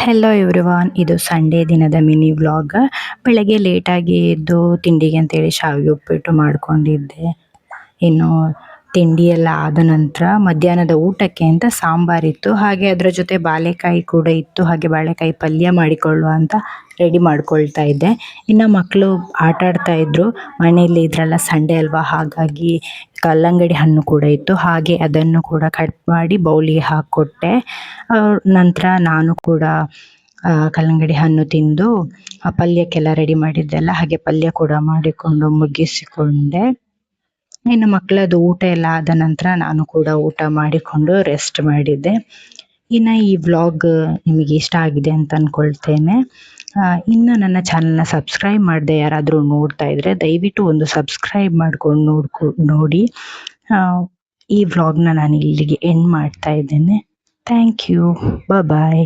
Hello everyone, ಇದು Sunday ದಿನದ mini vlog. ಬೆಳಗ್ಗೆ ಲೇಟಾಗಿ ಎದ್ದು ತಿಂಡಿಗೆ ಅಂತೇಳಿ ಶಾವಿಗೆ ಉಪ್ಪಿಟ್ಟು ಮಾಡ್ಕೊಂಡಿದ್ದೆ. ಇನ್ನು ತಿಂಡಿ ಎಲ್ಲ ಆದ ನಂತರ ಮಧ್ಯಾಹ್ನದ ಊಟಕ್ಕೆ ಅಂತ ಸಾಂಬಾರಿತ್ತು, ಹಾಗೆ ಅದರ ಜೊತೆ ಬಾಳೆಕಾಯಿ ಕೂಡ ಇತ್ತು. ಹಾಗೆ ಬಾಳೆಕಾಯಿ ಪಲ್ಯ ಮಾಡಿಕೊಳ್ಳುವ ಅಂತ ರೆಡಿ ಮಾಡ್ಕೊಳ್ತಾ ಇದ್ದೆ. ಇನ್ನು ಮಕ್ಕಳು ಆಟ ಆಡ್ತಾ ಇದ್ರು ಮನೆಯಲ್ಲಿ. ಇದ್ರೆಲ್ಲ ಸಂಡೇ ಅಲ್ವಾ, ಹಾಗಾಗಿ ಕಲ್ಲಂಗಡಿ ಹಣ್ಣು ಕೂಡ ಇತ್ತು. ಹಾಗೆ ಅದನ್ನು ಕೂಡ ಕಟ್ ಮಾಡಿ ಬೌಲಿಗೆ ಹಾಕ್ಕೊಟ್ಟೆ. ನಂತರ ನಾನು ಕೂಡ ಕಲ್ಲಂಗಡಿ ಹಣ್ಣು ತಿಂದು ಪಲ್ಯಕ್ಕೆಲ್ಲ ರೆಡಿ ಮಾಡಿದ್ದೆಲ್ಲ ಹಾಗೆ ಪಲ್ಯ ಕೂಡ ಮಾಡಿಕೊಂಡು ಮುಗಿಸಿಕೊಂಡೆ. ಇನ್ನು ಮಕ್ಕಳದ್ದು ಊಟ ಎಲ್ಲ ಆದ ನಂತರ ನಾನು ಕೂಡ ಊಟ ಮಾಡಿಕೊಂಡು ರೆಸ್ಟ್ ಮಾಡಿದ್ದೆ. ಇನ್ನು ಈ ವ್ಲಾಗ್ ನಿಮಗೆ ಇಷ್ಟ ಆಗಿದೆ ಅಂತ ಅನ್ಕೊಳ್ತೇನೆ. ಇನ್ನು ನನ್ನ ಚಾನಲ್ನ ಸಬ್ಸ್ಕ್ರೈಬ್ ಮಾಡದೆ ಯಾರಾದರೂ ನೋಡ್ತಾ ಇದ್ರೆ ದಯವಿಟ್ಟು ಒಂದು ಸಬ್ಸ್ಕ್ರೈಬ್ ಮಾಡ್ಕೊಂಡು ನೋಡಿ. ಈ ವ್ಲಾಗ್ನ ನಾನು ಇಲ್ಲಿಗೆ ಎಂಡ್ ಮಾಡ್ತಾ ಇದ್ದೇನೆ. Thank you. ಬಾಯ್.